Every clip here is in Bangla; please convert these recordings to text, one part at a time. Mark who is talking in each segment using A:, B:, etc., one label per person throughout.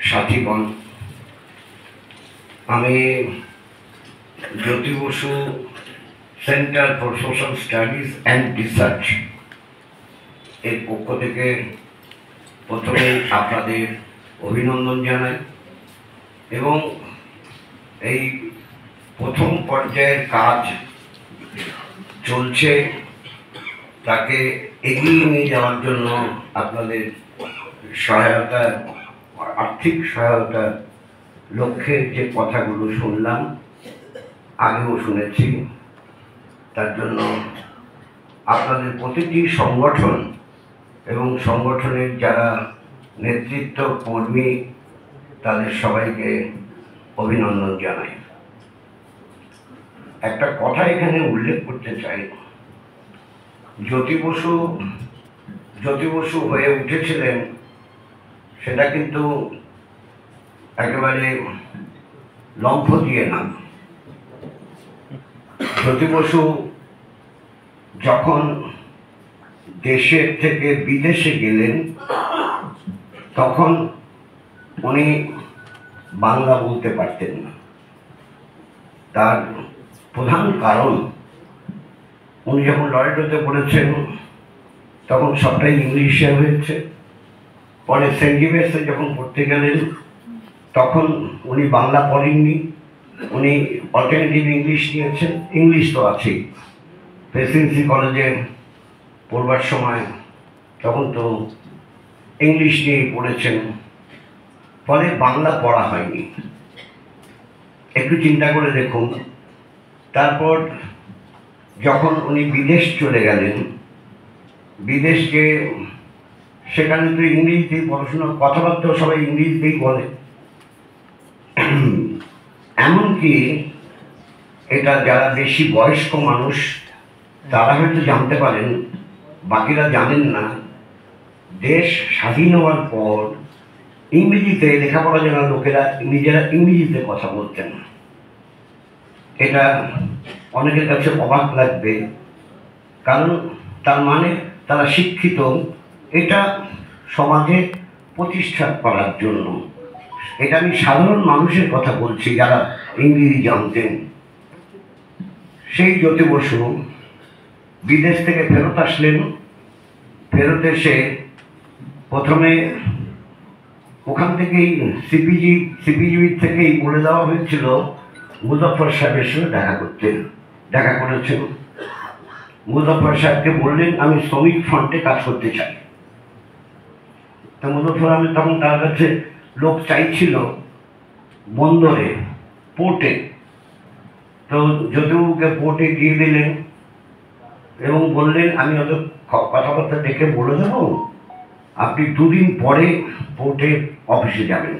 A: সাথীগণ, আমি Jyoti Basu centre for social studies and research এর পক্ষ থেকে প্রথমে আপনাদের অভিনন্দন জানাই এবং এই প্রথম পর্যায়ের কাজ চলছে, তাকে এগিয়ে নিয়ে যাওয়ার জন্য আপনাদের সহায়তা, আর্থিক সহায়তা লক্ষ্যে যে কথাগুলো শুনলাম, আগেও শুনেছি, তার জন্য আপনাদের প্রতিটি সংগঠন এবং সংগঠনের যারা নেতৃত্ব কর্মী তাদের সবাইকে অভিনন্দন জানাই। একটা কথা এখানে উল্লেখ করতে চাই, জ্যোতি বসু হয়ে উঠেছিলেন সেটা কিন্তু একেবারে লম্ফ দিয়ে না। জ্যোতি বসু যখন দেশের থেকে বিদেশে গেলেন তখন উনি বাংলা বলতে পারতেন না। তার প্রধান কারণ, উনি যখন লরেটোতে পড়েছেন তখন সবটাই ইংলিশে হয়েছে। পরে সেন্ট জেভিয়ার্সে যখন পড়তে গেলেন তখন উনি বাংলা পড়েননি, উনি অল্টারনেটিভ ইংলিশ নিয়েছেন। ইংলিশ তো আছেই, প্রেসিডেন্সি কলেজে পড়বার সময় তখন তো ইংলিশ নিয়েই পড়েছেন, ফলে বাংলা পড়া হয়নি। একটু চিন্তা করে দেখুন, তারপর যখন উনি বিদেশ চলে গেলেন, বিদেশ যে সেখানে তো ইংরেজিতেই পড়াশোনা, কথাবার্তা সবাই ইংরেজিতেই বলে। এমনকি এটা যারা বেশি বয়স্ক মানুষ তারা হয়তো জানতে পারেন, বাকিরা জানেন না, দেশ স্বাধীন হওয়ার পর ইংরেজিতে লেখাপড়া জানা লোকেরা নিজেরা ইংরেজিতে কথা বলতেন। এটা অনেকের কাছে অবাক লাগবে, কারণ তার মানে তারা শিক্ষিত, এটা সমাজে প্রতিষ্ঠা করার জন্য। এটা আমি সাধারণ মানুষের কথা বলছি যারা ইংরেজি জানতেন। সেই জ্যোতি বসু বিদেশ থেকে ফেরত আসলেন। ফেরত এসে প্রথমে ওখান থেকেই সিপিজিবি থেকেই বলে দেওয়া হয়েছিল মুজফ্ফর সাহেবের সঙ্গে দেখা করেছেন। মুজফ্ফর সাহেবকে বললেন আমি শ্রমিক ফ্রন্টে কাজ করতে চাই। তো মুজফ্ফর আহমেদ তখন তার কাছে লোক চাইছিল বন্দরে, পোর্টে। তো জ্যোতিবাবুকে পোর্টে দিয়ে দিলেন এবং বললেন আমি অত কথাবার্তা দেখে বলে দেবো, আপনি দুদিন পরে পোর্টের অফিসে যাবেন।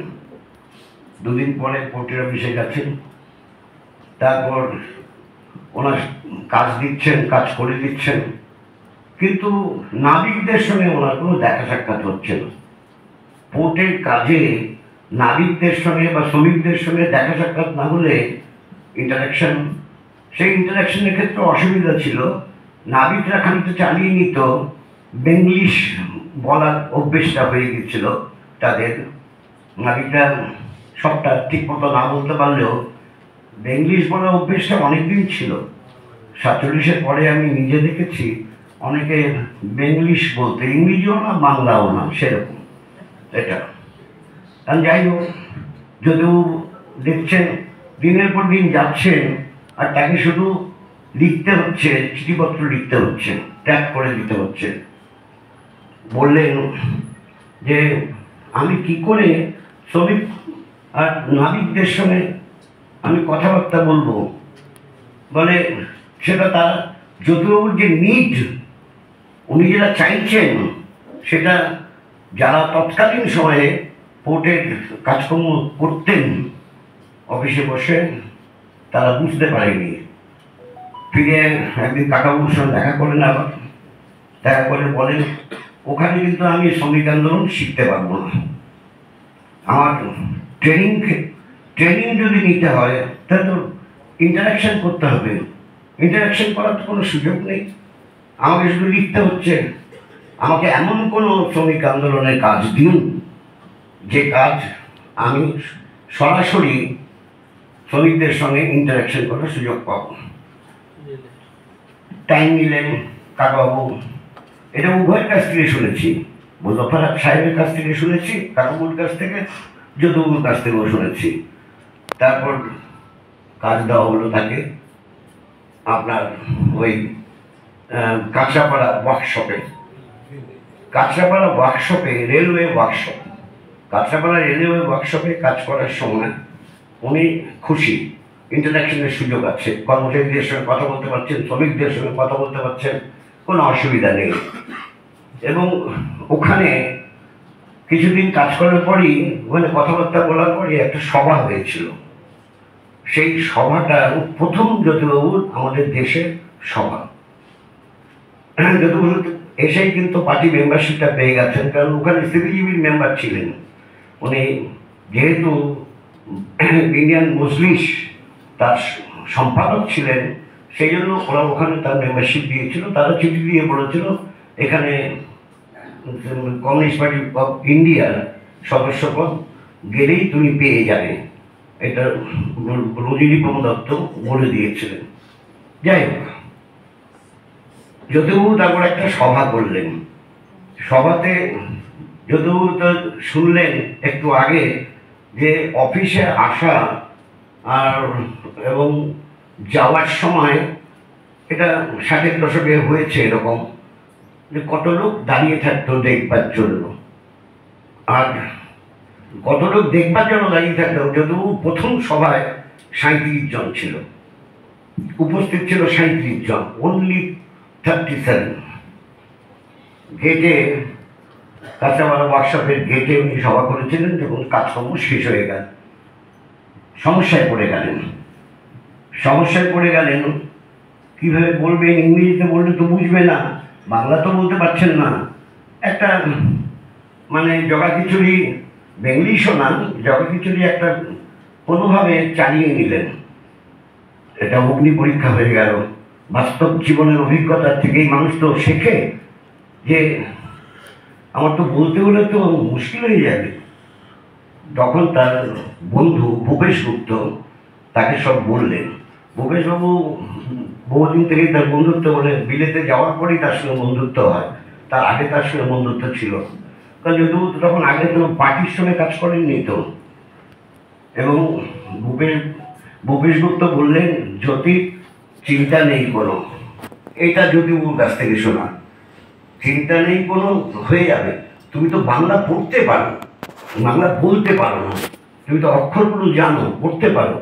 A: দুদিন পরে পোর্টের অফিসে গেছেন। তারপর ওনার কাজ দিচ্ছেন, কাজ করে দিচ্ছেন, কিন্তু নাবিকদের সঙ্গে ওনার কোনো দেখা সাক্ষাৎ হচ্ছে না। পোর্টের কাজে নাবিকদের সঙ্গে বা শ্রমিকদের সঙ্গে দেখা সাক্ষাৎ না হলে সেই ইন্টারাকশনের ক্ষেত্রে অসুবিধা ছিল। নাবিকরা খানিকটা চালিয়ে নিত, বেঙ্গলিশ বলার অভ্যেসটা হয়ে গেছিল তাদের। নাবিকরা সবটা ঠিক মতো না বলতে পারলেও বেঙ্গলিশ বলার অভ্যেসটা অনেকদিন ছিল। 47-এর পরে আমি নিজে দেখেছি অনেকে বেঙ্গলিশ বলতে, ইংরেজিও না বাংলাও না সেরকম। এটা কারণ যাই হোক, যদিও দেখছেন দিনের পর দিন যাচ্ছেন আর তাকে শুধু লিখতে হচ্ছে, চিঠিপত্র লিখতে হচ্ছে, ট্যাগ করে দিতে হচ্ছে। বললেন যে আমি কি করে শ্রমিক আর নাবিকদের সঙ্গে আমি কথাবার্তা বলবো। বলে সেটা তার জ্যোতিবাবুর যে নিড, উনি যেটা চাইছেন সেটা যারা তৎকালীন সময়ে পোর্টের কাজকর্ম করতেন অফিসে বসে, তারা বুঝতে পারেনি। ফিরে একদিন কাকাবাবুর সঙ্গে দেখা করেন, আবার দেখা করে বলেন ওখানে কিন্তু আমি শ্রমিক আন্দোলন শিখতে পারবো না। আমার ট্রেনিং যদি নিতে হয় তাহলে তো ইন্টারাকশন করতে হবে, ইন্টারাকশন করার তো কোনো সুযোগ নেই, আমাকে শুধু লিখতে হচ্ছে। আমাকে এমন কোনো শ্রমিক আন্দোলনের কাজ দিন যে কাজ আমি সরাসরি শ্রমিকদের সঙ্গে ইন্টারাকশন করার সুযোগ পাব। টাইম নিলেন কাকাবাবু, এটা উভয়ের কাছ থেকে শুনেছি, মুজফ্ফর সাহেবের কাছ থেকে শুনেছি, কাকাবুর কাছ থেকে, যদুবাবুর কাছ থেকেও শুনেছি। তারপর কাজ দেওয়া হলো তাকে আপনার ওই কাঁচরাপাড়া ওয়ার্কশপে, কাঁচরাপাড়া ওয়ার্কশপে, রেলওয়ে ওয়ার্কশপ, কাঁচরাপাড়া রেলওয়ে ওয়ার্কশপে কাজ করার সময় উনি খুশি, ইন্টারাকশনের সুযোগ আছে, কর্মচারীদের সঙ্গে কথা বলতে পারছেন, শ্রমিকদের সঙ্গে কথা বলতে পারছেন, কোনো অসুবিধা নেই। এবং ওখানে কিছুদিন কাজ করার পরই, ওখানে কথাবার্তা বলার পরই একটা সভা হয়েছিল। সেই সভাটা প্রথম জ্যোতিবাবুর আমাদের দেশের সভা। জ্যোতিবাবু এসেই কিন্তু পার্টি মেম্বারশিপটা পেয়ে গেছেন, কারণ ওখানে সিপিজিবির মেম্বার ছিলেন উনি, যেহেতু ইন্ডিয়ান মুসলিম তার সম্পাদক ছিলেন, সেই জন্য ওরা ওখানে তার মেম্বারশিপ দিয়েছিল। তারা চিঠি দিয়ে বলেছিল এখানে কমিউনিস্ট পার্টি অফ ইন্ডিয়ার সদস্যপদ গেলেই তুমি পেয়ে যাবে, এটা রজনীপ্রম দত্ত বলে দিয়েছিলেন। যাই হোক, যদুবাবু তারপর একটা সভা করলেন। সভাতে যদুবাবু তো শুনলেন একটু আগে যে অফিসে আসা আর এবং যাওয়ার সময়, এটা 60-এর দশকে হয়েছে এরকম, যে কত লোক দাঁড়িয়ে থাকতো দেখবার জন্য, আর কত লোক দেখবার জন্য দাঁড়িয়ে থাকতো। যদুবাবু প্রথম সভায় 37 জন ছিল, উপস্থিত ছিল 37 জন, অনলি 37। গেটে, কাঁচাপাড়া ওয়ার্কশপের গেটে উনি সভা করেছিলেন, যখন কাজকর্ম শেষ হয়ে গেল সমস্যায় পড়ে গেলেন। কীভাবে বলবেন, ইংরেজিতে বললে তো বুঝবে না, বাংলা তো বলতে পারছেন না, একটা মানে জগাখিচুড়ি, বেঙ্গলিশও না, জগাখিচুড়ি একটা কোনোভাবে চালিয়ে নিলেন। এটা অগ্নি পরীক্ষা হয়ে গেল। বাস্তব জীবনের অভিজ্ঞতার থেকেই মানুষ তো শেখে যে আমার তো বলতে হলে তো মুশকিল হয়ে যাবে। তখন তার বন্ধু ভূপেশ গুপ্ত তাকে সব বললেন। ভূপেশবাবু বহুদিন থেকেই তার বন্ধুত্ব, বলে বিলেতে যাওয়ার পরেই তার সঙ্গে বন্ধুত্ব হয়, তার আগে তার সঙ্গে বন্ধুত্ব ছিল। কারণ যদুবাবু তখন আগে তো পার্টির সঙ্গে কাজ করেননি তো। এবং ভূপেশ গুপ্ত বললেন, জ্যোতি চিন্তা নেই কোনো, এটা যদুবাবুর কাছ থেকে শোনা, চিন্তা নেই কোনো, হয়ে যাবে, তুমি তো বাংলা পড়তে পারো, বাংলা বলতে পারো না, তুমি তো অক্ষরগুলো জানো, পড়তে পারো,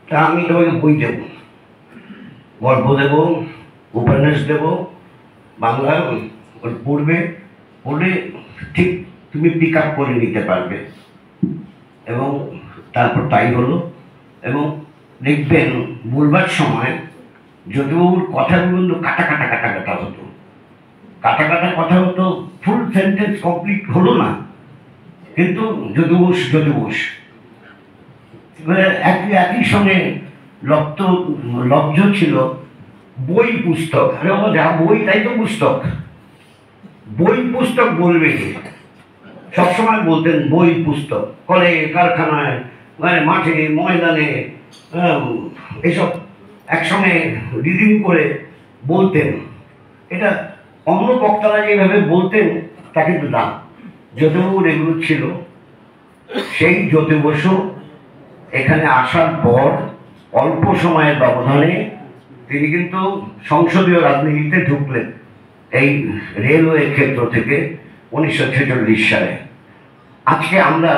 A: তা আমি তোমাকে বই দেব, গল্প দেব, উপন্যাস দেব, বাংলা পড়বে, পড়লে ঠিক তুমি পিক আপ করে নিতে পারবে। এবং তারপর তাই হলো। এবং দেখবেন বলবার সময় যদুবাবুর কথাগুলো কাটা হতো, কথা হতো, ফুল সেন্টেন্স কমপ্লিট হলো না, কিন্তু যদুবোস একই সঙ্গে লব্ধ ছিল বই পুস্তক। আরে বাবা, যা বই তাই তো পুস্তক, বই পুস্তক বলবে কি? সবসময় বলতেন বই পুস্তক, কলে কারখানায়, মানে মাঠে ময়দানে, এসব একসঙ্গে রিডিং করে বলতেন। এটা অন্য বক্তারা যেভাবে বলতেন তা কিন্তু না, যদুবাবুর এগুলো ছিল। সেই জ্যোতি বসু এখানে আসার পর অল্প সময়ের ব্যবধানে তিনি কিন্তু সংসদীয় রাজনীতিতে ঢুকলেন, এই রেলওয়ে ক্ষেত্র থেকে 1946 সালে। আজকে আমরা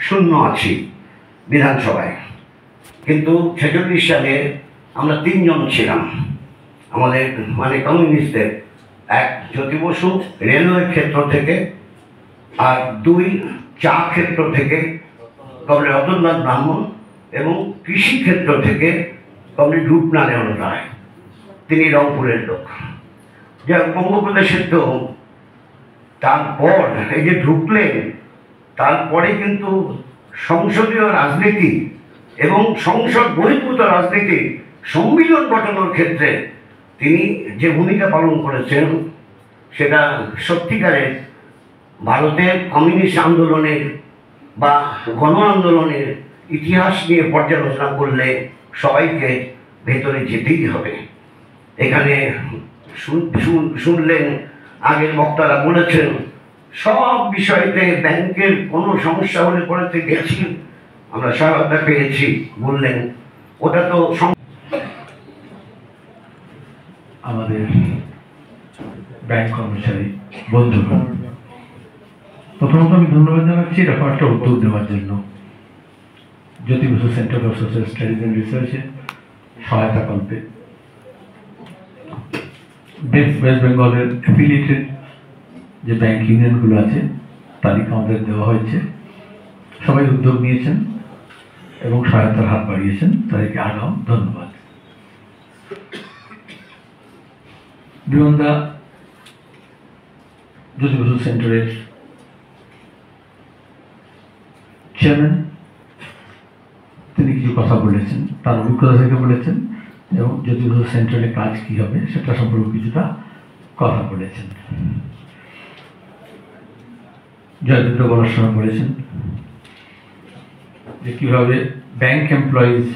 A: শূন্য আছি বিধানসভায়, কিন্তু 46 সালে আমরা 3 জন ছিলাম আমাদের, মানে কমিউনিস্টদের। এক জ্যোতি বসু রেলওয়ে ক্ষেত্র থেকে, আর 2 চা ক্ষেত্র থেকে কমরেড রতনলাল ব্রাহ্মণ, এবং কৃষি ক্ষেত্র থেকে কমরেড রূপনারায়ণ রায়, তিনি রংপুরের লোক। যা বঙ্গপ্রদেশের তো তারপর এই যে ঢুকলেন, তারপরে কিন্তু সংসদীয় রাজনীতি এবং সংসদ বহির্ভূত রাজনীতি সম্মিলন ঘটানোর ক্ষেত্রে তিনি যে ভূমিকা পালন করেছেন, সেটা সত্যিকারের ভারতের কমিউনিস্ট আন্দোলনের বা গণ আন্দোলনের ইতিহাস নিয়ে পর্যালোচনা করলে সবাইকে ভেতরে যেতেই হবে। এখানে শুনলেন আগের বক্তারা বলেছেন সব বিষয়তে ব্যাংকের কোনো সমস্যা হলে পড়েতে গেছি, আমরা সহায়তা পেয়েছি বললেন। ওটা তো
B: আমাদের ব্যাংক কর্মচারী বন্ধুগণ, প্রথমত আমি ধন্যবাদ জানাচ্ছি এরকম একটা উদ্যোগ নেওয়ার জন্য। Jyoti Basu centre for social studies and রিসার্চে সহায়তা কল্পে ওয়েস্ট বেঙ্গলের অ্যাফিলিয়েটেড যে ব্যাংক ইউনিয়নগুলো আছে তালিকা আমাদের দেওয়া হয়েছে। সবাই উদ্যোগ নিয়েছেন এবং সহায়তার হাত বাড়িয়েছেন, তাদেরকে আগাম ধন্যবাদ। বিমন্দা জ্যোতি বসু সেন্টারের চেয়ারম্যান তিনি কিছু কথা বলেছেন, তার অভিজ্ঞতা থেকে বলেছেন এবং জ্যোতি বসু সেন্টারের কাজ কী হবে সেটা সম্পর্কে কিছুটা কথা বলেছেন। জয়দীপ্ত বলার সময় বলেছেন যে কীভাবে ব্যাংক এমপ্লয়িজ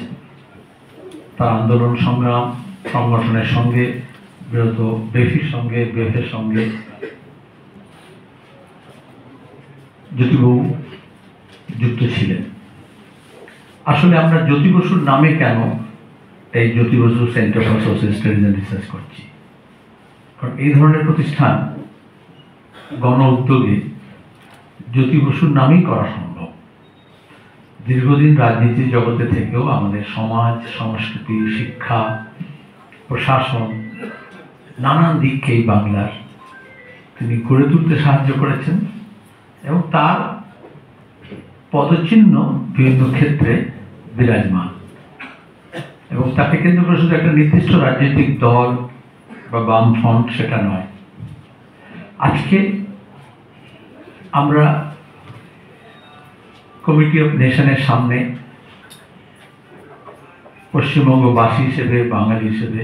B: তার আন্দোলন সংগ্রাম সংগঠনের সঙ্গে বিরত বেফির সঙ্গে বেফের সঙ্গে জ্যোতিবাবু যুক্ত ছিলেন। আসলে আমরা জ্যোতি বসুর নামে কেন এই Jyoti Basu centre for social studies and research করছি, কারণ এই ধরনের প্রতিষ্ঠান গণ উদ্যোগে জ্যোতি বসুর নামেই করা সম্ভব। দীর্ঘদিন রাজনীতির জগতে থেকেও আমাদের সমাজ সংস্কৃতি শিক্ষা প্রশাসন নানান দিককেই বাংলার তিনি গড়ে তুলতে সাহায্য করেছেন এবং তার পদচিহ্ন বিভিন্ন ক্ষেত্রে বিরাজমান, এবং তাকে কেন্দ্র করে শুধু একটা নির্দিষ্ট রাজনৈতিক দল বা বামফ্রন্ট সেটা নয়। আজকে আমরা কমিটি অফ নেশনের সামনে পশ্চিমবঙ্গবাসী হিসেবে বাঙালি হিসেবে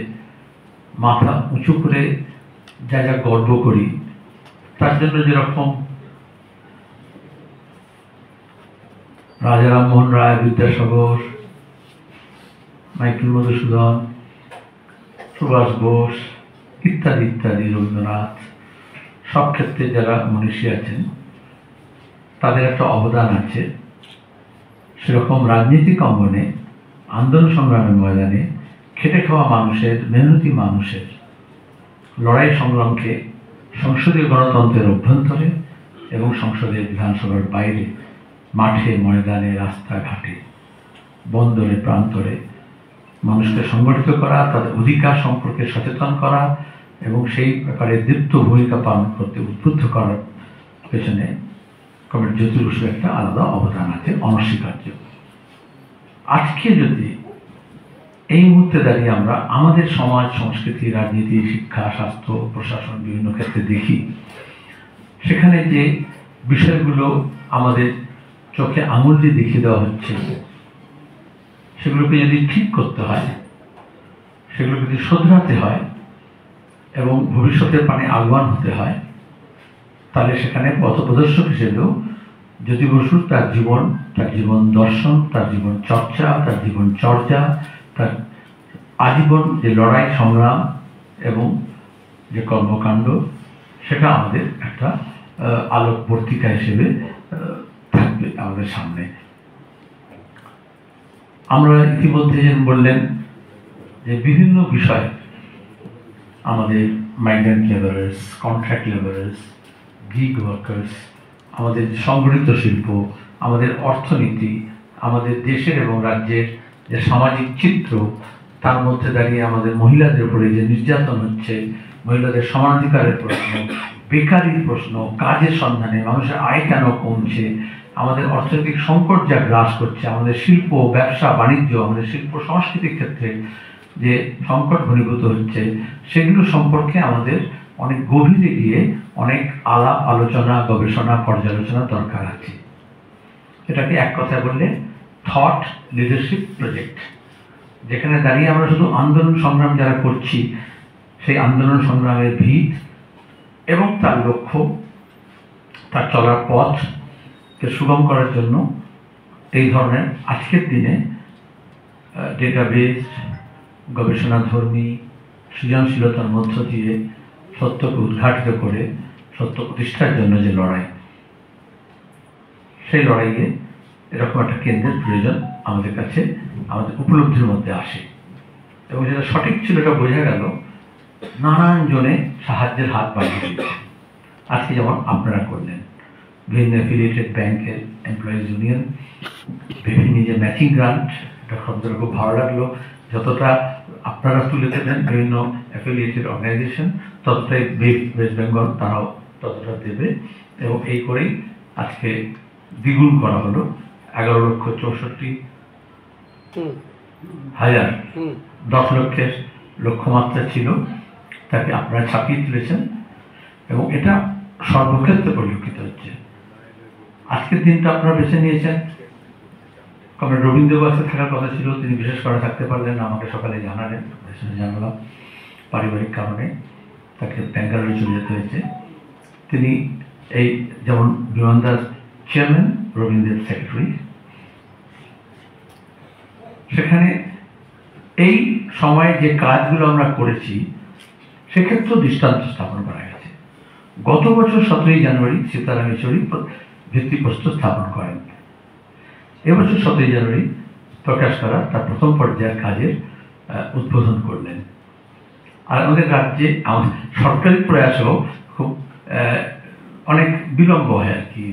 B: মাথা উঁচু করে যা যা গর্ব করি, তার জন্য যেরকম রাজা রামমোহন রায়, বিদ্যাসাগর, মাইকেল মধুসূদন, সুভাষ বোস ইত্যাদি ইত্যাদি, রবীন্দ্রনাথ, সব ক্ষেত্রে যারা মনীষী আছেন তাদের একটা অবদান আছে। সেরকম রাজনৈতিক অঙ্গনে আন্দোলন সংগ্রামের ময়দানে খেটে খাওয়া মানুষের, মেহনতি মানুষের লড়াই সংগ্রামকে সংসদীয় গণতন্ত্রের অভ্যন্তরে এবং সংসদের বিধানসভার বাইরে মাঠে ময়দানে রাস্তাঘাটে বন্দরে প্রান্তরে মানুষকে সংগঠিত করা, তাদের অধিকার সম্পর্কে সচেতন করা এবং সেই ব্যাপারে দীপ্ত ভূমিকা পালন করতে উদ্বুদ্ধ করার পেছনে কমরেড জ্যোতি বসুর একটা আলাদা অবদান আছে, অনস্বীকার্য। আজকে যদি এই মুহূর্তে দাঁড়িয়ে আমরা আমাদের সমাজ সংস্কৃতি রাজনীতি শিক্ষা স্বাস্থ্য প্রশাসন বিভিন্ন ক্ষেত্রে দেখি, সেখানে যে বিষয়গুলো আমাদের চোখে আঙুল দিয়ে দেখিয়ে দেওয়া হচ্ছে সেগুলোকে যদি ঠিক করতে হয়, সেগুলোকে যদি শোধরাতে হয় এবং ভবিষ্যতের পানে আহ্বান হতে হয়, তাহলে সেখানে পথপ্রদর্শক হিসেবেও জ্যোতি বসু তার জীবন দর্শন, তার জীবন চর্চা, তার জীবন চর্চা, তার আজীবন যে লড়াই সংগ্রাম এবং যে কর্মকাণ্ড, সেটা আমাদের একটা আলোকবর্তিকা হিসেবে থাকবে আমাদের সামনে। আমরা ইতিমধ্যে বললেন যে বিভিন্ন বিষয় আমাদের migrant labourers, contract labourers, gig workers, আমাদের সংগঠিত শিল্প, আমাদের অর্থনীতি, আমাদের দেশের এবং রাজ্যের যে সামাজিক চিত্র, তার মধ্যে দাঁড়িয়ে আমাদের মহিলাদের উপরে যে নির্যাতন হচ্ছে, মহিলাদের সমানাধিকারের প্রশ্ন, বেকারির প্রশ্ন, কাজের সন্ধানে মানুষের আয় কেন কমছে, আমাদের অর্থনৈতিক সংকট যা গ্রাস করছে, আমাদের শিল্প ব্যবসা বাণিজ্য, আমাদের শিল্প সংস্কৃতির ক্ষেত্রে যে সংকট ঘনীভূত হচ্ছে, সেগুলো সম্পর্কে আমাদের অনেক গভীরে গিয়ে অনেক আলাপ আলোচনা গবেষণা পর্যালোচনা দরকার আছে। এটাকে এক কথায় বললে থট লিডারশিপ প্রজেক্ট, যেখানে দাঁড়িয়ে আমরা শুধু আন্দোলন সংগ্রাম যারা করছি সেই আন্দোলন সংগ্রামের ভিত এবং তার লক্ষ্য, তার চলার পথ কে সুগম করার জন্য এই ধরনের আজকের দিনে ডেটাবেস, গবেষণাধর্মী সৃজনশীলতার মধ্য দিয়ে সত্যকে উদ্ঘাটিত করে সত্য প্রতিষ্ঠার জন্য যে লড়াই, সেই লড়াইয়ে এরকম একটা কেন্দ্রের প্রয়োজন আমাদের কাছে, আমাদের উপলব্ধির মধ্যে আসে। এবং যেটা সঠিক ছিল এটা বোঝা গেল নানান জনে সাহায্যের হাত বাড়িয়ে দিয়েছে। আজকে যেমন আপনারা করলেন, বিভিন্ন অ্যাফিলিয়েটেড ব্যাংকের এমপ্লয়িজ ইউনিয়ন, বিভিন্ন যে ম্যাচিং গ্রান্ট, এটা শব্দটা খুব ভালো লাগলো। যতটা আপনারা তুলে দেবেন বিভিন্ন অ্যাফিলিয়েটেড অর্গানাইজেশন, ততটাই ওয়েস্ট বেঙ্গল তারাও ততটা দেবে। এবং এই করেই আজকে দ্বিগুণ করা হলো, 11,64,000, 10 লক্ষের লক্ষ্যমাত্রা ছিল, তাকে আপনারা ছাপিয়ে তুলেছেন এবং এটা সর্বক্ষেত্রে পরিলক্ষিত হচ্ছে। আজকের দিনটা আপনারা বেছে নিয়েছেন। কারণ রবীন্দ্রবাসে থাকার কথা ছিল, তিনি বিশেষ করে থাকতে পারলেন না, আমাকে সকালে জানালেন, জানালাম পারিবারিক কারণে তাকে ব্যাঙ্গালোরে চলে যেতে হয়েছে। তিনি এই যেমন বিমানদার চেয়ারম্যান, রবীন্দ্রের সেক্রেটারি, সেখানে এই সময়ে যে কাজগুলো আমরা করেছি সেক্ষেত্রেও দৃষ্টান্ত স্থাপন করা গেছে। গত বছর 17ই জানুয়ারি সীতারাম ইয়েচুরি ভিত্তিপ্রস্তর স্থাপন করেন। এবছর 17ই জানুয়ারি প্রকাশ করা তার প্রথম পর্যায়ের কাজের উদ্বোধন করলেন। আর আমাদের রাজ্যে আমাদের সরকারি প্রয়াসও খুব অনেক বিলম্ব হয় আর কি,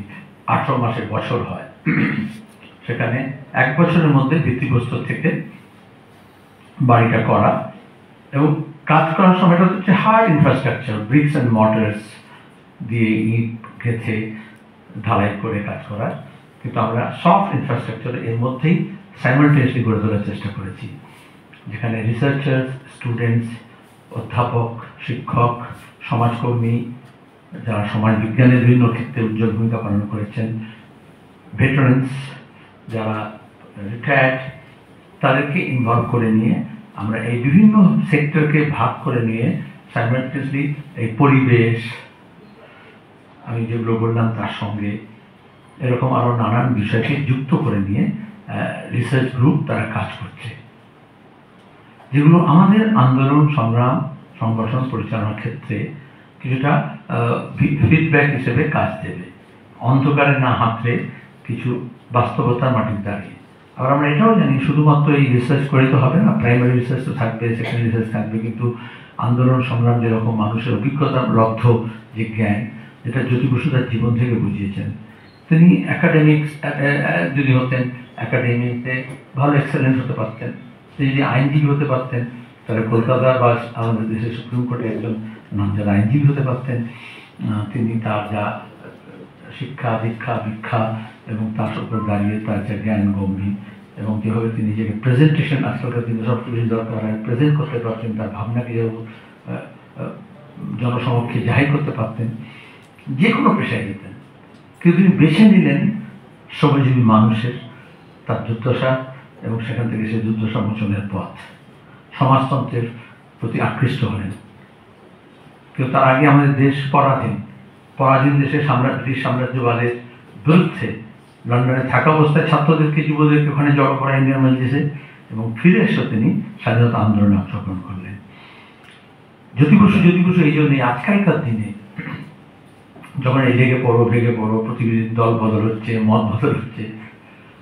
B: 18 মাসের বছর হয়। সেখানে 1 বছরের মধ্যে ভিত্তিপ্রস্তর থেকে বাড়িটা করা এবং কাজ করার সময়টা হচ্ছে hard infrastructure, bricks and Mortars দিয়ে ইট গেঁথে ঢালাই করে কাজ করা, কিন্তু আমরা সফট ইনফ্রাস্ট্রাকচার এর মধ্যেই সাইমালটেনিয়াসলি গড়ে তোলার চেষ্টা করেছি, যেখানে রিসার্চার্স, স্টুডেন্টস, অধ্যাপক, শিক্ষক, সমাজকর্মী, যারা সমাজ বিজ্ঞানের বিভিন্ন ক্ষেত্রে উজ্জ্বল ভূমিকা পালন করেছেন, ভেটারেন্স, যারা রিটায়ার্ড, তাদেরকে ইনভলভ করে নিয়ে আমরা এই বিভিন্ন সেক্টরকে ভাগ করে নিয়ে সাইমালটেনিয়াসলি এই পরিবেশ, আমি যেগুলো বললাম তার সঙ্গে এরকম আরও নানান বিষয়কে যুক্ত করে নিয়ে রিসার্চ গ্রুপ তারা কাজ করছে, যেগুলো আমাদের আন্দোলন, সংগ্রাম, সংগঠন পরিচালনার ক্ষেত্রে কিছুটা ফিডব্যাক হিসেবে কাজ দেবে, অন্ধকারে না হাতড়ে কিছু বাস্তবতার মাটির দাঁড়িয়ে। আবার আমরা এটাও জানি শুধুমাত্র এই রিসার্চ করে তো হবে না, প্রাইমারি রিসার্চ তো থাকবে, সেকেন্ডারি রিসার্চ থাকবে, কিন্তু আন্দোলন সংগ্রাম যেরকম মানুষের অভিজ্ঞতার লব্ধ যে জ্ঞান, যেটা জ্যোতি বসু তার জীবন থেকে বুঝিয়েছেন। তিনি একাডেমিক্স যদি হতেন, একাডেমিতে ভালো এক্সেলেন্ট হতে পারতেন। তিনি যদি আইনজীবী হতে পারতেন, তাহলে কলকাতার বা আমাদের দেশের সুপ্রিম কোর্টে একজন নামজাদা আইনজীবী হতে পারতেন। তিনি তার যা শিক্ষা, দীক্ষা, ভিক্ষা এবং তার উপর দাঁড়িয়ে তার যে জ্ঞান গম্ভীর এবং যেভাবে তিনি নিজেকে প্রেজেন্টেশন, আজকালকার দিনে সব কিছু দরকার হয়, প্রেজেন্ট করতে পারতেন, তার ভাবনাকে যেভাবে জনসমক্ষে জাহির করতে পারতেন, যে কোনো পেশায় যেতেন। কিন্তু তিনি বেছে নিলেন শ্রমজীবী মানুষের তার দুর্দশা এবং সেখান থেকে সে দুর্দশা মোচনের পথ, সমাজতন্ত্রের প্রতি আকৃষ্ট হলেন। কিন্তু তার আগে আমাদের দেশ পরাধীন দেশে ব্রিটিশ সাম্রাজ্যবাদের বিরুদ্ধে লন্ডনে থাকা অবস্থায় ছাত্রদেরকে, যুবদেরকে ওখানে জড়ো করা ইন্ডিয়ান মজলিসে, এবং ফিরে এসে তিনি স্বাধীনতা আন্দোলনে অংশগ্রহণ করলেন। জ্যোতি বসু এই জন্যই আজকালকার দিনে যখন এই ভেঙে পড়ো প্রতিনিধির দল বদল হচ্ছে, মত বদল হচ্ছে,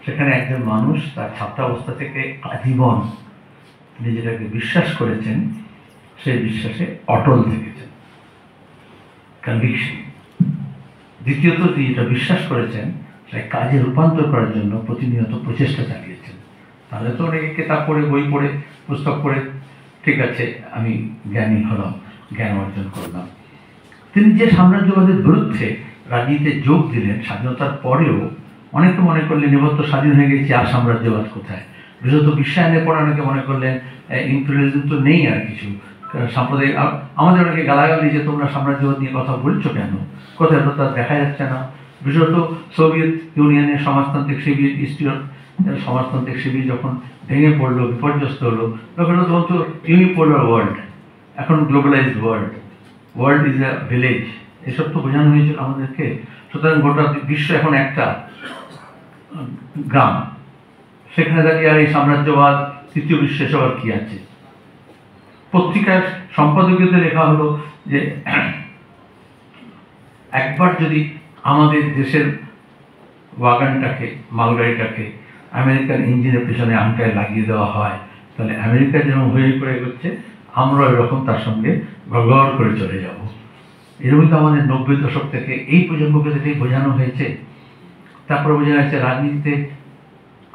B: সেখানে একজন মানুষ তার ছাত্রাবস্থা থেকে আজীবন তিনি যেটাকে বিশ্বাস করেছেন সেই বিশ্বাসে অটল থেকেছেন, কনভিকশন। দ্বিতীয়ত তিনি যেটা বিশ্বাস করেছেন সেটা কাজে রূপান্তর করার জন্য প্রতিনিয়ত প্রচেষ্টা চালিয়েছেন। তাহলে তো অনেকে কিতাব পড়ে, বই পড়ে, পুস্তক পড়ে ঠিক আছে আমি জ্ঞানী হলাম, জ্ঞান অর্জন করলাম। তিনি যে সাম্রাজ্যবাদের বিরুদ্ধে রাজনীতিতে যোগ দিলেন স্বাধীনতার পরেও, অনেকে মনে করলেন এবার তো স্বাধীন হয়ে গেছে, আর সাম্রাজ্যবাদ কোথায়? বিশেষত বিশ্বায়নের পরে অনেকে মনে করলেন ইম্পেরিয়ালিজম তো নেই আর কিছু, সাম্প্রদায়িক। আমাদের অনেকে গালাগাল দিয়েছে তোমরা সাম্রাজ্যবাদ নিয়ে কথা বলছো কেন, কোথায় তো তার দেখা যাচ্ছে না। বিশেষত সোভিয়েত ইউনিয়নের সমাজতান্ত্রিক শিবির, ইস্টিয়র সমাজতান্ত্রিক শিবির যখন ভেঙে পড়লো, বিপর্যস্ত হলো, তখন তো ইউনিপোলার ওয়ার্ল্ড, এখন globalised world is a village, এসব তো বোঝানো হয়েছিল আমাদেরকে। সুতরাং গোটা বিশ্ব এখন একটা গ্রাম, সেখানে দাঁড়িয়ে আর এই সাম্রাজ্যবাদ, তৃতীয় বিশ্ব এসব আর কি আছে। পত্রিকার সম্পাদকীয়তে লেখা হলো যে একবার যদি আমাদের দেশের ওয়াগানটাকে, মালগাড়িটাকে আমেরিকান ইঞ্জিনের পেছনে আংটায় লাগিয়ে দেওয়া হয়, তাহলে আমেরিকা যেমন হয়ে পড়ে এগোচ্ছে, আমরা এরকম তার সঙ্গে গড়গড় করে চলে যাব। এরকমই তো আমাদের 90 দশক থেকে এই প্রজন্মকে থেকেই বোঝানো হয়েছে। তারপরে বোঝা যাচ্ছে রাজনীতিতে,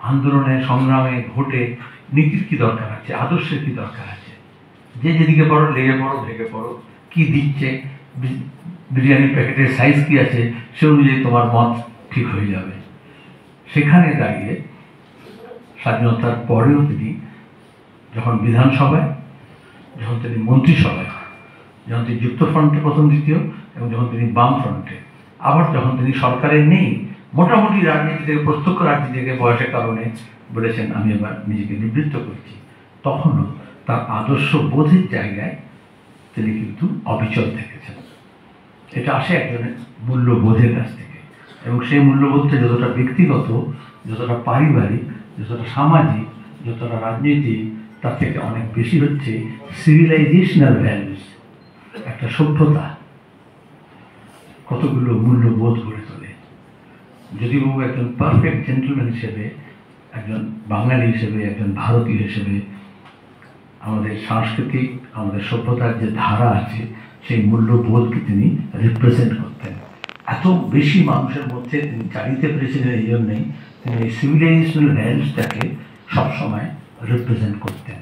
B: আন্দোলনে, সংগ্রামে, ভোটে নীতির কি দরকার আছে, আদর্শের কি দরকার আছে। যে যেদিকে পড়ো, লেগে পড়ো, ভেঙে পড়ো, কি দিচ্ছে, বিরিয়ানি প্যাকেটের সাইজ কি আছে, সে অনুযায়ী তোমার মত ঠিক হয়ে যাবে। সেখানে দাঁড়িয়ে স্বাধীনতার পরেও তিনি যখন বিধানসভায়, যখন তিনি মন্ত্রিসভায়, যখন তিনি যুক্তফ্রন্টে প্রথম দ্বিতীয়, এবং যখন তিনি বাম ফ্রন্টে, আবার যখন তিনি সরকারে নেই, মোটামুটি রাজনীতি থেকে, প্রত্যক্ষ রাজনীতি থেকে বয়সের কারণে বলেছেন আমি এবার নিজেকে নিবৃত্ত করছি, তখনও তার আদর্শ বোধের জায়গায় তিনি কিন্তু অবিচল থেকেছেন। এটা আসে একজনের মূল্যবোধের কাছ থেকে, এবং সেই মূল্যবোধটা যতটা ব্যক্তিগত, যতটা পারিবারিক, যতটা সামাজিক, যতটা রাজনীতি, তার থেকে অনেক বেশি হচ্ছে সিভিলাইজেশনাল ভ্যালুস। একটা সভ্যতা কতগুলো মূল্যবোধ গড়ে তোলে। যদি বাবু একজন পারফেক্ট জেন্টলম্যান হিসেবে, একজন বাঙালি হিসেবে, একজন ভারতীয় হিসেবে আমাদের সাংস্কৃতিক, আমাদের সভ্যতার যে ধারা আছে, সেই মূল্যবোধকে তিনি রিপ্রেজেন্ট করতেন। এত বেশি মানুষের মধ্যে তিনি চালিতে পেরেছিলেন, এই জন্যেই তিনি এই সিভিলাইজেশনাল ভ্যালুসটাকে সবসময় রিপ্রেজেন্ট করতেন।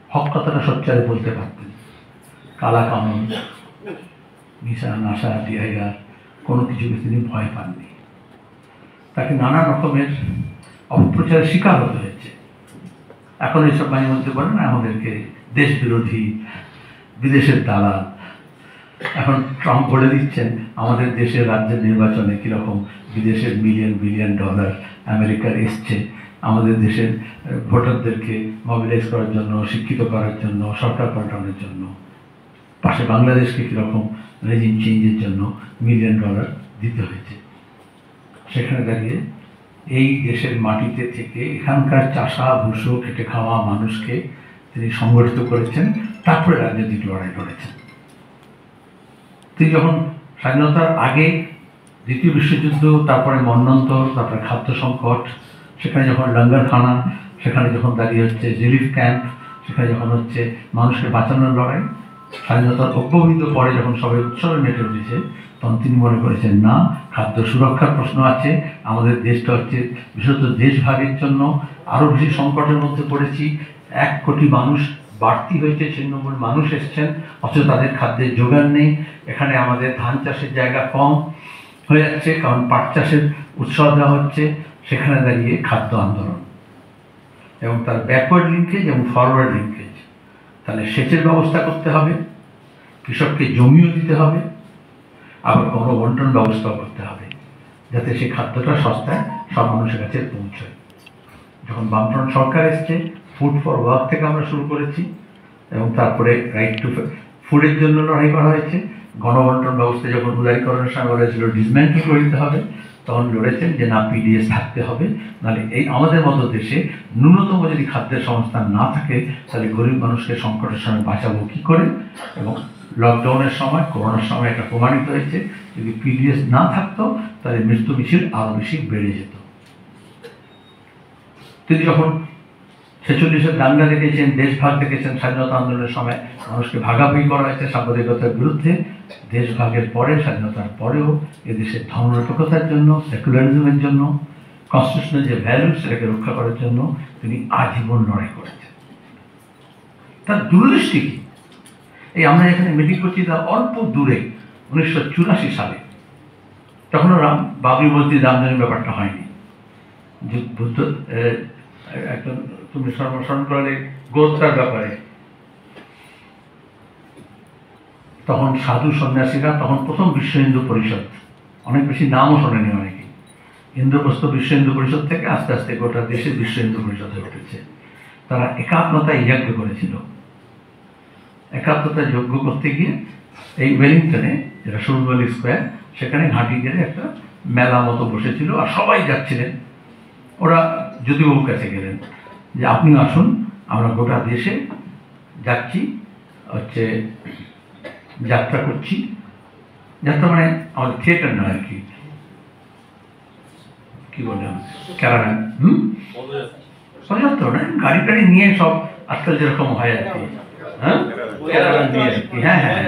B: হক কথাটা সোচ্চারে বলতে পারতেন। কালা কানুন, নিশা, নাশা, ডিহাইয়ার, কোনো কিছুকে তিনি ভয় পাননি। তাকে নানা রকমের অপপ্রচারের শিকার হতে হয়েছে। এখন এইসব মাঝে মধ্যে বলে না আমাদেরকে দেশ বিরোধী, বিদেশের দালাল। এখন ট্রাম্প বলে দিচ্ছেন আমাদের দেশের রাজ্যের নির্বাচনে কীরকম বিদেশের মিলিয়ন বিলিয়ন ডলার আমেরিকার এসছে আমাদের দেশের ভোটারদেরকে মোবিলাইজ করার জন্য, শিক্ষিত করার জন্য, সরকার পাল্টানোর জন্য। পাশে বাংলাদেশকে কীরকম রেজিম চেঞ্জের জন্য মিলিয়ন ডলার দিতে হয়েছে। সেখানে দাঁড়িয়ে এই দেশের মাটিতে থেকে এখানকার চাষা ভুষো খেটে খাওয়া মানুষকে তিনি সংগঠিত করেছেন, তারপরে রাজনৈতিক লড়াই লড়েছেন। তিনি যখন স্বাধীনতার আগে দ্বিতীয় বিশ্বযুদ্ধ, তারপরে মন্বন্তর, তারপরে খাদ্য সংকট, সেখানে যখন লঙ্গরখানা, সেখানে যখন দাঁড়িয়ে হচ্ছে রিলিফ ক্যাম্প, সেখানে যখন হচ্ছে মানুষকে বাঁচানোর লড়াই, স্বাধীনতার অব্যবহিত পরে যখন সবাই উৎসবে মেতে উঠেছে, তখন তিনি মনে করেছেন না, খাদ্য সুরক্ষার প্রশ্ন আছে, আমাদের দেশটা হচ্ছে বিশেষত দেশভাগের জন্য আরও বেশি সংকটের মধ্যে পড়েছি। 1 কোটি মানুষ বাড়তি হয়েছে, ছিন্নমূল মানুষ এসছেন, অথচ তাদের খাদ্যের জোগান নেই। এখানে আমাদের ধান চাষের জায়গা কম হয়ে যাচ্ছে, কারণ পাট চাষের উৎসাহ দেওয়া হচ্ছে। সেখানে দাঁড়িয়ে খাদ্য আন্দোলন এবং তার ব্যাকওয়ার্ড লিঙ্কেজ এবং ফরওয়ার্ড লিঙ্কেজ। তাহলে সেচের ব্যবস্থা করতে হবে, কৃষককে জমিও দিতে হবে, আবার গণবন্টন ব্যবস্থা করতে হবে, যাতে সেই খাদ্যটা সস্তায় সব মানুষের কাছে পৌঁছয়। যখন বামফ্রন্ট সরকার এসছে, ফুড ফর ওয়ার্ক থেকে আমরা শুরু করেছি, এবং তারপরে রাইট টু ফুডের জন্য লড়াই করা হয়েছে। গণবন্টন ব্যবস্থা যখন উদারীকরণের সময় বলা হয়েছিল ডিসম্যান্টেল করে দিতে হবে, তখন লড়েছেন যে না, পিডিএস থাকতে হবে, নাহলে এই আমাদের মতো দেশে ন্যূনতম যদি খাদ্যের সংস্থান না থাকে, তাহলে গরিব মানুষকে সংকটের সময় বাঁচাবো কী করে। এবং লকডাউনের সময়, করোনার সময় এটা প্রমাণিত হয়েছে, যদি পিডিএস না থাকতো তাহলে মৃত্যু মিছিল আরও বেশি বেড়ে যেত। তিনি যখন 46-এর দাঙ্গা দেখেছেন, দেশভাগ দেখেছেন, স্বাধীনতা আন্দোলনের সময় মানুষকে ভাগাভাগি করা হয়েছে সাম্প্রদায়িকতার বিরুদ্ধে, দেশভাগের পরে, স্বাধীনতার পরেও এদেশের ধর্মনিরপেক্ষতার জন্য, সেকুলারিজমের জন্য, কনস্টিটিউশনাল যে ভ্যালু সেটাকে রক্ষা করার জন্য তিনি আজীবন লড়াই করেছেন। তার দূরদৃষ্টি কি! এই আমরা এখানে মিটিং করছি, তার অল্প দূরে 1984 সালে, তখনও বাবরি মসজিদ রামজানের ব্যাপারটা হয়নি। যে বুদ্ধ একজন, তুমি স্মরণ করলে গোত্রার ব্যাপারে, তখন সাধু সন্ন্যাসীরা, তখন প্রথম বিশ্ব হিন্দু পরিষদ, অনেক বেশি নামও শোনেনি অনেকে, ইন্দ্রপ্রস্থ বিশ্ব হিন্দু পরিষদ থেকে আস্তে আস্তে গোটা দেশে বিশ্ব হিন্দু পরিষদ হয়ে উঠেছে। তারা একাত্মতায় যজ্ঞ করেছিল। একাত্মতায় যজ্ঞ করতে গিয়ে এই ওয়েলিংটনে, যেটা সুরবলি স্কোয়ার, সেখানে ঘাঁটি গেলে একটা মেলা মতো বসেছিল আর সবাই যাচ্ছিলেন। ওরা জ্যোতিবাবুর কাছে গেলেন যে আপনি আসুন, আমরা গোটা দেশে যাচ্ছি, হচ্ছে যাত্রা করছি। যাত্রা মানে আমাদের থিয়েটার নয় আর কি, কি বললাম, ক্যারাভ্যান, পদযাত্রা নয়, গাড়ি টাড়ি নিয়ে সব আজকাল যেরকম হয় আর কি, হ্যাঁ ক্যারাভ্যান দিয়ে আর কি, হ্যাঁ হ্যাঁ,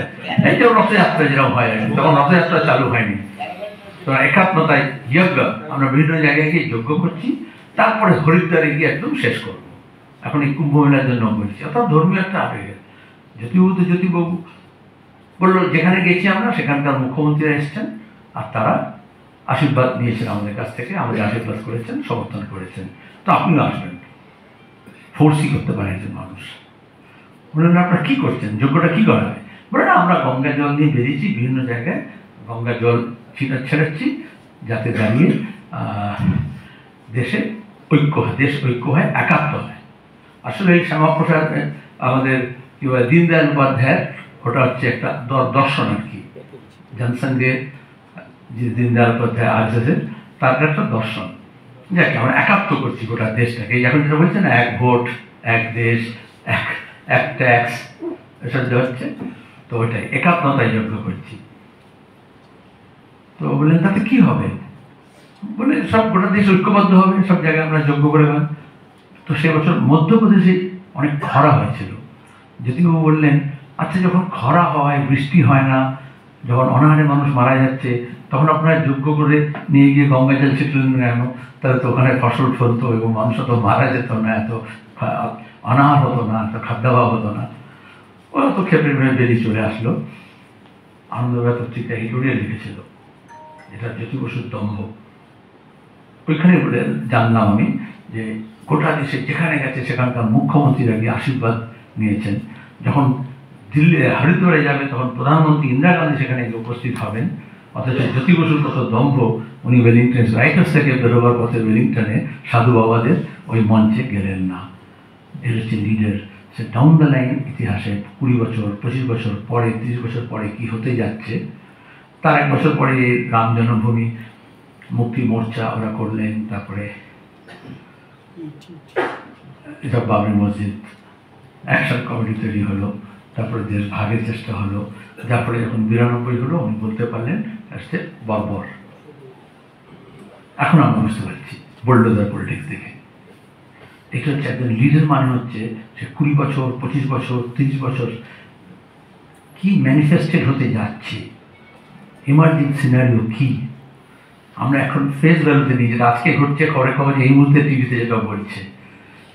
B: এই যে রথযাত্রা যেরকম হয় আর কি, তখন রথযাত্রা চালু হয়নি। তো একাত্মতায় যজ্ঞ, আমরা বিভিন্ন জায়গায় গিয়ে যজ্ঞ করছি, তারপরে হরিদ্বারে গিয়ে একদম শেষ করবো। এখন এই কুম্ভ মেলার জন্য বলছি, অর্থাৎ ধর্মীয় একটা আবেগ। জ্যোতিবাবু বললো যেখানে গেছি আমরা সেখানকার মুখ্যমন্ত্রীরা এসেছেন আর তারা আশীর্বাদ নিয়েছেন আমাদের কাছ থেকে, আমাদের আশীর্বাদ করেছেন, সমর্থন করেছেন, তো আপনিও আসবেন। ফোর্সই করতে পারে একজন মানুষ। বললেন আপনারা কী করছেন, যোগ্যটা কী করা হয়? বলে না, আমরা গঙ্গা জল নিয়ে বেরিয়েছি, বিভিন্ন জায়গায় গঙ্গা জল ছেড়াচ্ছি যাতে দাঁড়িয়ে দেশে ঐক্য হয়, দেশ ঐক্য হয়, একাত্ম হয়। আসলে এই শ্যামাপ্রসাদ আমাদের কি বলে দীনদয়াল উপাধ্যায়ের, ওটা হচ্ছে একটা দর্শন আর কি, জনসংঘে যে দীনদয়াল উপাধ্যায় আর্যদের, তার একটা দর্শন, যাকে আমরা একাত্ম করছি গোটা দেশটাকে। এখন যেটা বলছে না, এক ভোট, এক দেশ, এক ট্যাক্স, এসব যে হচ্ছে, তো ওইটাই একাত্মতায় যজ্ঞ করছি। তো বললেন তাতে কি হবে? বলে সব গোটা দেশ ঐক্যবদ্ধ হবে, সব জায়গায় আমরা যজ্ঞ করে পান। তো সে বছর মধ্যপ্রদেশে অনেক খরা হয়েছিল। জ্যোতিবাবু বললেন আচ্ছা, যখন খরা হয়, বৃষ্টি হয় না, যখন অনাহারে মানুষ মারা যাচ্ছে, তখন আপনারা যজ্ঞ করে নিয়ে গিয়ে গঙ্গা জল ছিটলেন কেন? তাহলে তো ওখানে ফসল ফলতো এবং মানুষ তো মারা যেত না, এত অনাহার হতো না, এত খাদ্যাভাব হতো না। ওরা তো খেপে বেরিয়ে চলে আসলো। আনন্দবাজার পত্রিকা এডিটোরিয়াল লিখেছিল, এটা জ্যোতি বসুর দম্ভ। ওইখানে জানলাম আমি যে গোটা দেশে যেখানে গেছে সেখানকার মুখ্যমন্ত্রীরা গিয়ে আশীর্বাদ নিয়েছেন। যখন দিল্লি হরিদ্বারে যাবে তখন প্রধানমন্ত্রী ইন্দিরা গান্ধী সেখানে গিয়ে উপস্থিত হবেন। অথচ জ্যোতি বসুর কত দম্ভ, উনি ওয়েলিংটন রাইটার্স থেকে বেরোবার পথে ওয়েলিংটনে সাধু বাবাদের ওই মঞ্চে গেলেন না। এর হচ্ছে leader. Say down the line ইতিহাসে 20 বছর, 25 বছর পরে, 30 বছর পরে কি হতে যাচ্ছে, তার 1 বছর পরে রাম জন্মভূমি মুক্তি মোর্চা ওরা করলেন, তারপরে এসব বাবরি মসজিদ অ্যাকশন কমিটি তৈরি হলো, তারপরে দেশ ভাগের চেষ্টা হলো, তারপরে যখন 92 হলো উনি বলতে পারলেন আসছে বর্বর। এখন আমরা বুঝতে পারছি বোল্ডোজার পলিটিক্স দেখে। এটা হচ্ছে একজন লিডার, মানে হচ্ছে সে 20 বছর, 25 বছর, 30 বছর কি ম্যানিফেস্টেড হতে যাচ্ছে, ইমার্জিং সিনারিও কি, আমরা এখন ফেস ভ্যালুতে নিয়ে, যেটা আজকে ঘটছে খবরে খবরে এই মুহূর্তে টিভিতে যেটা বলছে,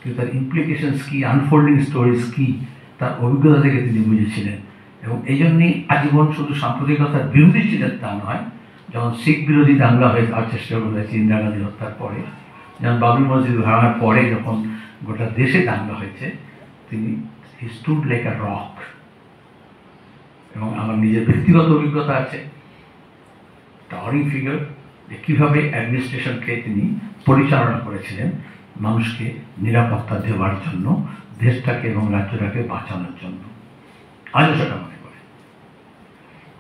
B: কিন্তু তার ইমপ্লিকেশনস কী, আনফোল্ডিং স্টোরিজ কী, তার অভিজ্ঞতা থেকে তিনি বুঝেছিলেন। এবং এই জন্যই আজীবন শুধু সাম্প্রদায়িকতার বিরোধী ছিলেন তা নয়। যখন শিখ বিরোধী দাঙ্গা হয়ে যাওয়ার চেষ্টা করেছে ইন্দিরা গান্ধী হত্যার পরে, যেমন বাবরি মসজিদ ভাঙার পরে যখন গোটা দেশে দাঙ্গা হয়েছে, তিনি হি স্টুড লাইক আ রক। এবং আমার নিজের ব্যক্তিগত অভিজ্ঞতা আছে, টাওয়ারিং ফিগার, যে কীভাবে অ্যাডমিনিস্ট্রেশনকে তিনি পরিচালনা করেছিলেন মানুষকে নিরাপত্তা দেওয়ার জন্য, দেশটাকে এবং রাজ্যটাকে বাঁচানোর জন্য। আজও সেটা মনে করে।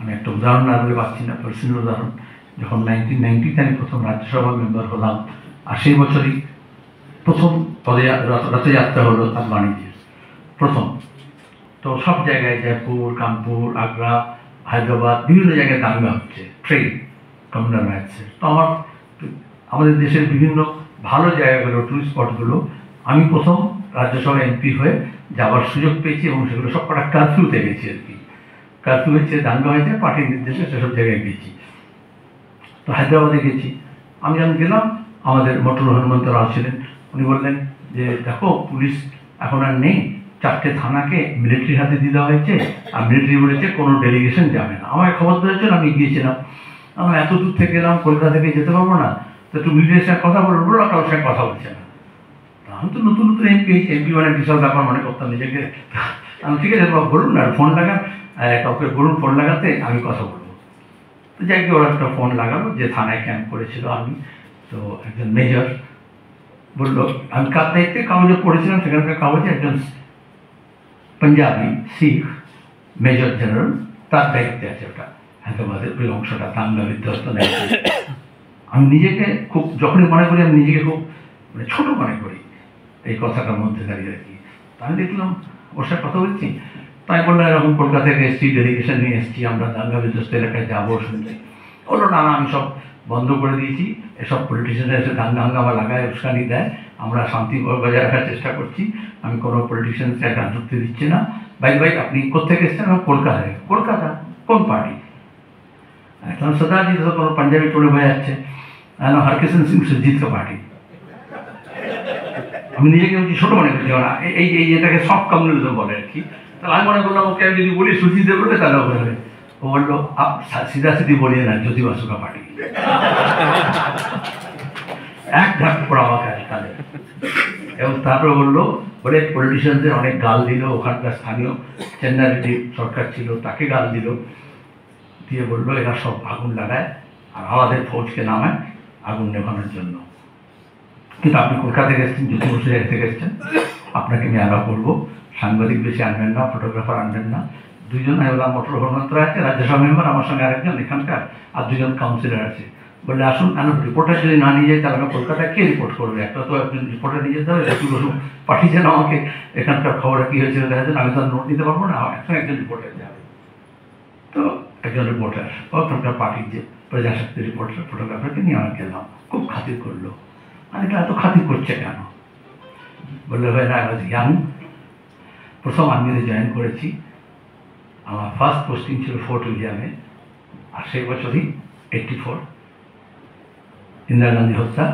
B: আমি একটা উদাহরণ না বলে পাচ্ছি না, পার্সোনাল উদাহরণ। যখন 1990-তে আমি প্রথম রাজ্যসভা মেম্বার হলাম, আর সেই বছরই প্রথম রথযাত্রা হলো তার বাণিজ্যের প্রথম। তো সব জায়গায় জয়পুর, কানপুর, আগ্রা, হায়দ্রাবাদ, বিভিন্ন জায়গায় দাঙ্গা হচ্ছে, ট্রেন কমিউনাল রাইটসের। তো আমাদের দেশের বিভিন্ন ভালো জায়গাগুলো, টুরিস্ট স্পটগুলো আমি প্রথম রাজ্যসভা এমপি হয়ে যাওয়ার সুযোগ পেয়েছি, এবং সেগুলো সব কটা কারফিউতে গেছি আর কি। কারফিউ হচ্ছে, দাঙ্গা হয়েছে, পার্টির নির্দেশে সেসব জায়গায় গেছি। তো হায়দ্রাবাদে গেছি, আমি যখন গেলাম আমাদের মটর হনুমন্ত রাও ছিলেন, উনি বললেন যে দেখো পুলিশ এখন আর নেই, 4টে থানাকে মিলিটারির হাতে দিয়ে দেওয়া হয়েছে, আর মিলিটারি বলেছে কোনো ডেলিগেশন যাবে না। আমাকে খবর দিয়েছিল, আমি গিয়েছিলাম। আমরা এত দূর থেকে গেলাম, কলকাতা থেকে যেতে পারবো না, তো একটু মিলিটারির সঙ্গে কথা বলবো, ওরা কারোর সঙ্গে কথা বলছে না। আমি তো নতুন নতুন এমপি মানে বিশাল ব্যাপার মনে করতাম নিজেকে। আমি ঠিক আছে বলুন না, ফোন লাগান, কাউকে বলুন ফোন লাগাতে, আমি কথা বলবো। তো যাই ওরা একটা ফোন লাগালো, যে থানায় ক্যাম্প করেছিল আমি, তো একজন মেজর বললো, আমি কার দায়িত্বে কাগজে পড়েছিলাম, সেখানকার কাগজে একজন পাঞ্জাবি শিখ মেজর জেনারেল তার দায়িত্বে আছে ওটা, হায়দ্রাবাদের ওই অংশটা দাঙ্গা বিধ্বস্ত দায়িত্ব। আমি নিজেকে খুব, যখনই মনে করি আমি নিজেকে খুব মানে ছোট মনে করি এই কথাটার মধ্যে দাঁড়িয়ে আর কি। আমি দেখলাম ওর সাথে কথা বলছি, তাই বললো এরকম কলকাতা থেকে এসেছি, ডেলিগেশন নিয়ে এসেছি, আমরা দাঙ্গা বিধ্বস্ত এলাকায় যাবো শুনতে। বললো না না, আমি সব বন্ধ করে দিয়েছি, এসব পলিটিশিয়ানরা এসে দাঙ্গা হাঙ্গামা লাগায়, উস্কানি দেয়, আমরা শান্তি বজায় রাখার চেষ্টা করছি, আমি কোনো পলিটিশিয়ানকে একটা ঢুকতে দিচ্ছি না। ভাই আপনি কোথেকে এসেছেন? আমি কলকাতায়। কলকাতা? কোন পার্টি? এখন সদাজি তো কোনো পাঞ্জাবি টোলে হয়ে যাচ্ছে, হরকিষেণ সিং সুরজিৎ কা পার্টি। আমি নিজেকে বলছি ছোটো মনে করছি না, এই এটাকে সব কমিউনিজম বলে আর কি। তাহলে আমি মনে করলাম ওকে আমি যদি বলি সুরজিৎ বলবে তাহলে ওকে হবে। ও বললো আপ সিধা সিধি বলিয়ে না, জ্যোতি বাসু কা পার্টি। এক ধাপ পড়া আমাকে তাদের। এবং তারপরে বললো বলে পলিটিশিয়ানদের অনেক গাল দিল, ওখানকার স্থানীয় চেন্নারেড্ডি সরকার ছিল তাকে গাল দিল, দিয়ে বললো এরা সব আগুন লাগায় আর আমাদের ফৌজকে নামায় আগুন নেভানোর জন্য। কিন্তু আপনি কলকাতা থেকে এসেছেন, জ্যোতি বসু জায়গা থেকে এসেছেন, আপনাকে আমি অ্যালাউ করবো, সাংবাদিক বেশি আনবেন না, ফটোগ্রাফার আনবেন না, দুইজন এবার মোটর অভিনেত্রা আছে, রাজ্যসভা মেম্বার আমার সঙ্গে আরেকজন এখানকার, আর দুজন কাউন্সিলর আছে। বললে আসুন, রিপোর্টার যদি না নিয়ে যায় তাহলে আমি কলকাতায় কে রিপোর্ট করবে? একটা তো একজন রিপোর্টার নিয়ে যেতে হবে। জ্যোতি বসু পাঠিয়েছেন আমাকে এখানকার খবরে কী হয়েছিল দেখা যায়, আমি তো নোট নিতে পারবো না, একজন রিপোর্টার যাবে। তো একজন রিপোর্টার ওখানকার পার্টির যে প্রজাশক্তি রিপোর্টার ফটোগ্রাফারকে নিয়ে আমি গেলাম, খুব খাতির করলো। আমি এটা এত খাতির করছে কেন? বললে ভাই না, ইয়াং, প্রথম আর্মিতে জয়েন করেছি, আমার ফার্স্ট পোস্টিং ছিল ফোর্ট উইলিয়ামে, আর সেই বছরই 84 ইন্দিরা গান্ধী হত্যা,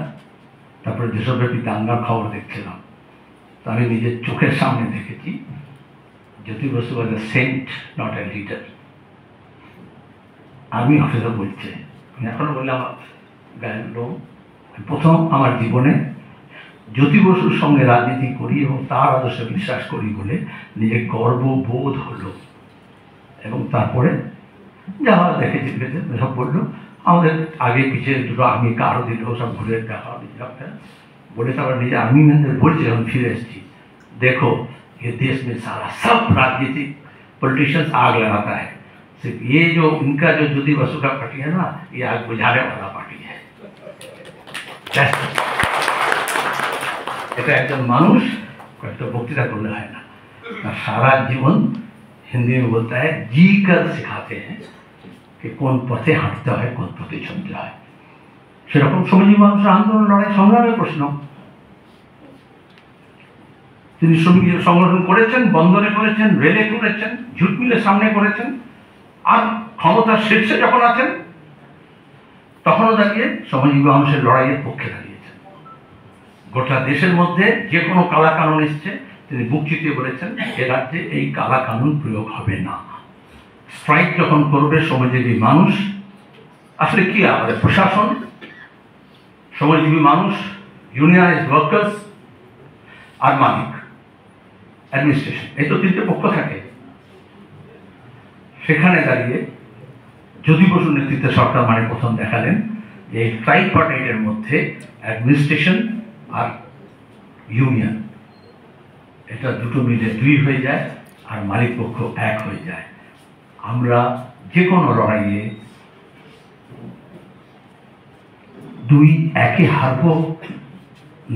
B: তারপরে দেশব্যাপী দাঙ্গার খবর দেখছিলাম। তো আমি নিজের চোখের সামনে দেখেছি Jyoti Basu was a saint, not a leader. Army officer বলছে, আমি এখনো বললাম গায়ের লোক, প্রথম আমার জীবনে জ্যোতি বসুর সঙ্গে রাজনীতি করি এবং তার আদর্শে বিশ্বাস করি বলে নিজের গর্ববোধ হলো। এবং তারপরে যা দেখেছি সব বললো, আমাদের আগে পিছিয়ে দুটো আর্মিকে আরও দিল, সব ঘুরে দেখা বলে তারপরে নিজে আর্মি ম্যানদের বলছে যখন ফিরে এসেছি, देखो ये देश में सारा सब राजनीतिक पॉलिटिशियंस आग लगाता है, सिर्फ ये जो इनका जो ज्योति बसु का पार्टी है ना, ये आग बुझाने वाला पार्टी है। এটা একজন মানুষ কয়েকটা বক্তৃতা করলে হয় না, সারা জীবন হিন্দি में बोलता है जी कर सिखाते हैं कि কোন পথে হাঁটতে হয়, কোন পথে চলতে হয়। সেরকম শ্রমজীবী মানুষের আন্দোলন, লড়াই, সংগ্রামের প্রশ্ন। তিনি শ্রমিক সংগঠন করেছেন, বন্দরে করেছেন, রেলে করেছেন, ঝুট মিলের সামনে করেছেন, আর ক্ষমতার শীর্ষে যখন আছেন তখনও দাঁড়িয়ে শ্রমজীবী মানুষের লড়াইয়ের পক্ষে দাঁড়িয়েছেন। গোটা দেশের মধ্যে যে কোনো কালা কানুন এসছে তিনি বুক চিতিয়ে বলেছেন এ রাজ্যে এই কালা কানুন প্রয়োগ হবে না। স্ট্রাইক যখন করবে শ্রমজীবী মানুষ, আসলে কি আমাদের প্রশাসন, শ্রমজীবী মানুষ, ইউনিয়নাইজড ওয়ার্কার্স আর মালিক, অ্যাডমিনিস্ট্রেশন, এই তো তিনটে পক্ষ থাকে। সেখানে দাঁড়িয়ে জ্যোতি বসুর নেতৃত্বে সরকার মানে প্রথম দেখালেন যে এই ট্রাইপার্টাইটের মধ্যে অ্যাডমিনিস্ট্রেশন আর ইউনিয়ন, এটা দুটো মিলে দুই হয়ে যায় আর মালিক পক্ষ এক হয়ে যায়। আমরা যে কোনো লড়াইয়ে দুই একে হারব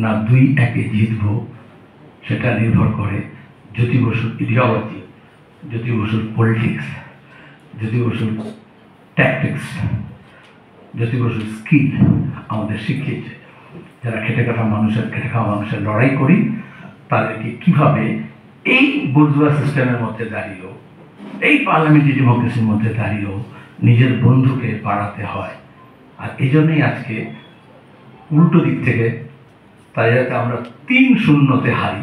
B: না দুই একে জিতব, সেটা নির্ভর করে জ্যোতি বসুর ইডিওলজি, জ্যোতি বসুর পলিটিক্স, জ্যোতি বসুর ট্যাকটিক্স, জ্যোতি বসুর স্কিল আমাদের শিখিয়েছে। যারা খেটে খাওয়া মানুষের লড়াই করি তাদেরকে কীভাবে এই বুর্জোয়া সিস্টেমের মধ্যে দাঁড়িয়েও, এই পার্লামেন্টারি ডেমোক্রেসির মধ্যে দাঁড়িয়েও নিজের বন্ধুকে বাড়াতে হয়। আর এই জন্যই আজকে উল্টো দিক থেকে তাই যাতে আমরা 3-0 হারি,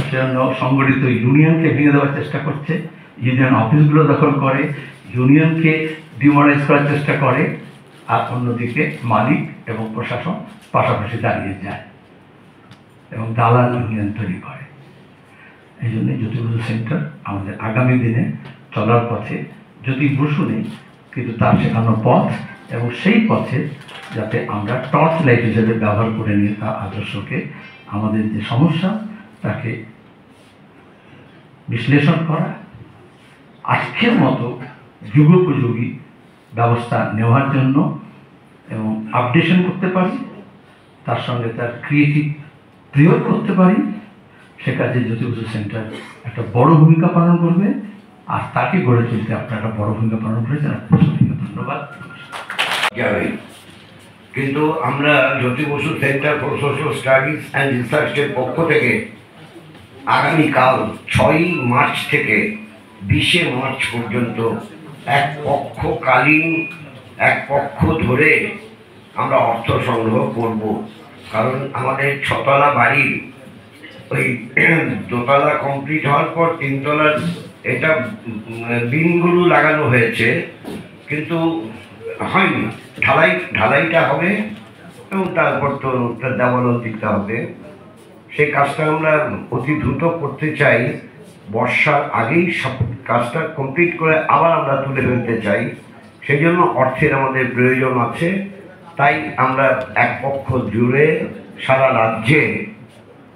B: সেজন্য সংগঠিত ইউনিয়নকে ভেঙে দেওয়ার চেষ্টা করছে, ইউনিয়ন অফিসগুলো দখল করে, ইউনিয়নকে ডিমোরালাইজ করার চেষ্টা করে, আর অন্যদিকে মালিক এবং প্রশাসন পাশাপাশি দাঁড়িয়ে যায় এবং দালাল ইউনিয়ন তৈরি করে। এই জন্যই জ্যোতি বসু সেন্টার আমাদের আগামী দিনে চলার পথে জ্যোতি বসু নেই, কিন্তু তার শেখানো পথ, এবং সেই পথে যাতে আমরা টর্চ লাইট হিসেবে ব্যবহার করে নিয়ে তার আদর্শকে, আমাদের যে সমস্যা তাকে বিশ্লেষণ করা, আজকের মতো যুগোপযোগী ব্যবস্থা নেওয়ার জন্য এবং আপডেশন করতে পারি, তার সঙ্গে তার ক্রিয়েটিভ প্রয়োগ করতে পারি, সে কাজে জ্যোতি বসু সেন্টার একটা বড় ভূমিকা পালন করবে। আর তাকে গড়ে তুলতে আপনারা একটা বড় ভূমিকা পালন করেছেন। আপনার সবাইকে ধন্যবাদ।
A: যাবে, কিন্তু আমরা Jyoti Basu centre for social studies and রিসার্চের পক্ষ থেকে আগামীকাল 6 মার্চ থেকে 20 মার্চ পর্যন্ত এক পক্ষ ধরে আমরা অর্থ সংগ্রহ করব। কারণ আমাদের 6তলা বাড়ির ওই দোতলা কমপ্লিট হওয়ার পর 3তলার এটা বিমগুলো লাগানো হয়েছে, কিন্তু হয়নি। ঢালাইটা হবে এবং তারপর তো দেওয়ালও দিতে হবে। সেই কাজটা আমরা অতি দ্রুত করতে চাই, বর্ষার আগেই সব কাজটা কমপ্লিট করে আবার আমরা তুলে ফেলতে চাই। সেই জন্য অর্থের আমাদের প্রয়োজন আছে। তাই আমরা এক পক্ষ জুড়ে সারা রাজ্যে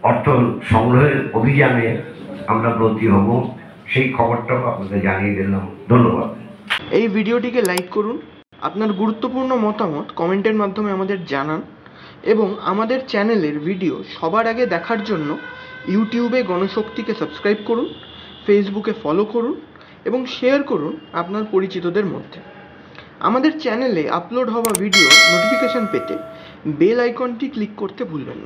A: অর্থ সংগ্রহের অভিযানে আমরা ব্রতী হব। সেই খবরটাও আপনাদের জানিয়ে দিলাম। ধন্যবাদ।
C: এই ভিডিওটিকে লাইক করুন, আপনার গুরুত্বপূর্ণ মতামত কমেন্টের মাধ্যমে আমাদের জানান এবং আমাদের চ্যানেলের ভিডিও সবার আগে দেখার জন্য ইউটিউবে গণশক্তিকে সাবস্ক্রাইব করুন, ফেসবুকে ফলো করুন এবং শেয়ার করুন আপনার পরিচিতদের মধ্যে। আমাদের চ্যানেলে আপলোড হওয়া ভিডিও নোটিফিকেশন পেতে বেল আইকনটি ক্লিক করতে ভুলবেন না।